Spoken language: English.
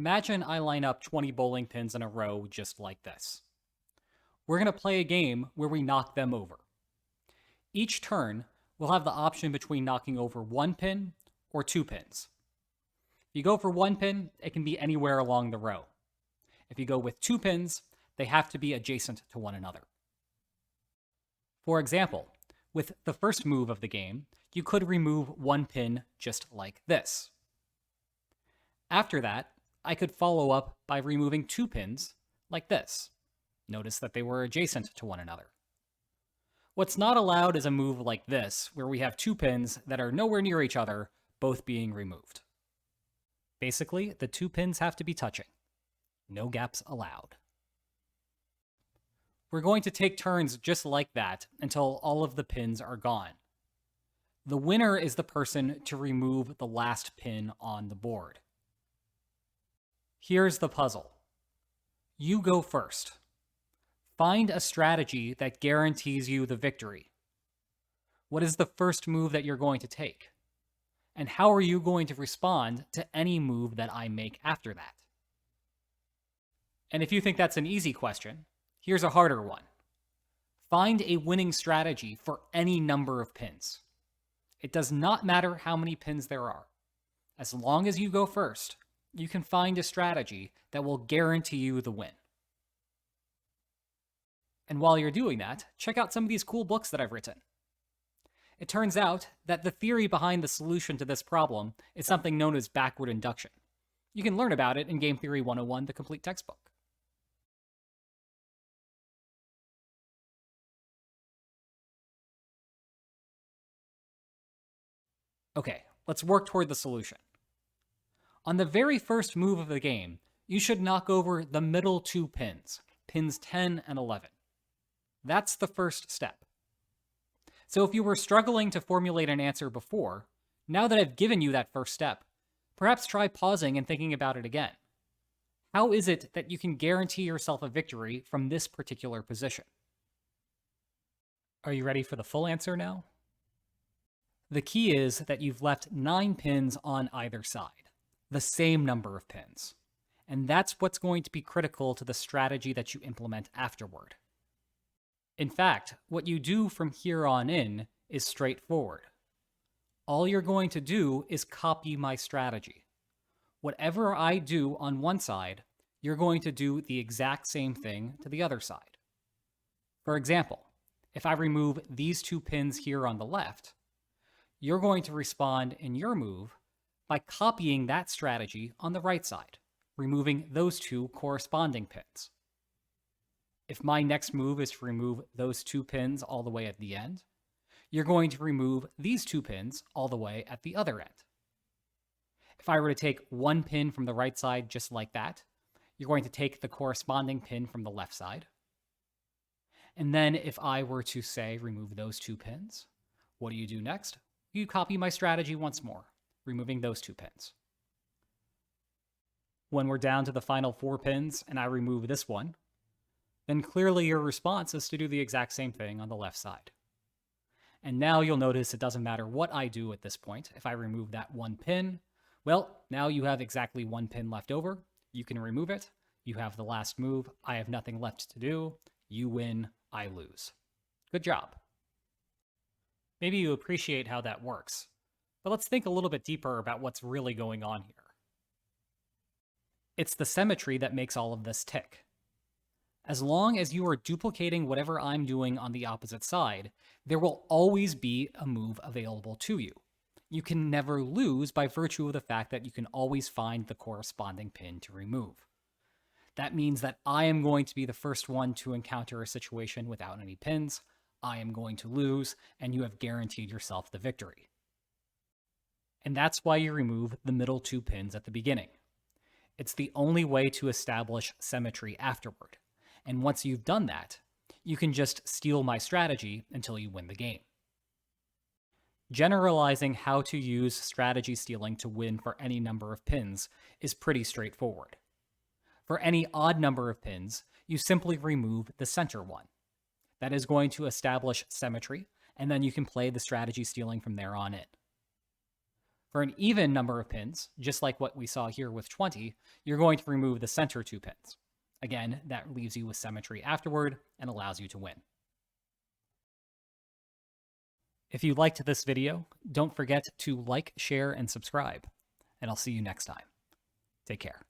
Imagine I line up 20 bowling pins in a row just like this. We're going to play a game where we knock them over. Each turn, we'll have the option between knocking over one pin or two pins. If you go for one pin, it can be anywhere along the row. If you go with two pins, they have to be adjacent to one another. For example, with the first move of the game, you could remove one pin just like this. After that, I could follow up by removing two pins like this. Notice that they were adjacent to one another. What's not allowed is a move like this, where we have two pins that are nowhere near each other, both being removed. Basically, the two pins have to be touching. No gaps allowed. We're going to take turns just like that until all of the pins are gone. The winner is the person to remove the last pin on the board. Here's the puzzle. You go first. Find a strategy that guarantees you the victory. What is the first move that you're going to take? And how are you going to respond to any move that I make after that? And if you think that's an easy question, here's a harder one. Find a winning strategy for any number of pins. It does not matter how many pins there are. As long as you go first, you can find a strategy that will guarantee you the win. And while you're doing that, check out some of these cool books that I've written. It turns out that the theory behind the solution to this problem is something known as backward induction. You can learn about it in Game Theory 101, the complete textbook. Okay, let's work toward the solution. On the very first move of the game, you should knock over the middle two pins, pins 10 and 11. That's the first step. So if you were struggling to formulate an answer before, now that I've given you that first step, perhaps try pausing and thinking about it again. How is it that you can guarantee yourself a victory from this particular position? Are you ready for the full answer now? The key is that you've left 9 pins on either side, the same number of pins. And that's what's going to be critical to the strategy that you implement afterward. In fact, what you do from here on in is straightforward. All you're going to do is copy my strategy. Whatever I do on one side, you're going to do the exact same thing to the other side. For example, if I remove these two pins here on the left, you're going to respond in your move by copying that strategy on the right side, removing those two corresponding pins. If my next move is to remove those two pins all the way at the end, you're going to remove these two pins all the way at the other end. If I were to take one pin from the right side just like that, you're going to take the corresponding pin from the left side. And then if I were to say remove those two pins, what do you do next? You copy my strategy once more, removing those two pins. When we're down to the final 4 pins and I remove this one, then clearly your response is to do the exact same thing on the left side. And now you'll notice it doesn't matter what I do at this point. If I remove that one pin, well, now you have exactly one pin left over. You can remove it. You have the last move. I have nothing left to do. You win, I lose. Good job. Maybe you appreciate how that works, but let's think a little bit deeper about what's really going on here. It's the symmetry that makes all of this tick. As long as you are duplicating whatever I'm doing on the opposite side, there will always be a move available to you. You can never lose by virtue of the fact that you can always find the corresponding pin to remove. That means that I am going to be the first one to encounter a situation without any pins. I am going to lose, and you have guaranteed yourself the victory. And that's why you remove the middle 2 pins at the beginning. It's the only way to establish symmetry afterward. And once you've done that, you can just steal my strategy until you win the game. Generalizing how to use strategy stealing to win for any number of pins is pretty straightforward. For any odd number of pins, you simply remove the center one. That is going to establish symmetry, and then you can play the strategy stealing from there on in. For an even number of pins, just like what we saw here with 20, you're going to remove the center 2 pins. Again, that leaves you with symmetry afterward and allows you to win. If you liked this video, don't forget to like, share, and subscribe. And I'll see you next time. Take care.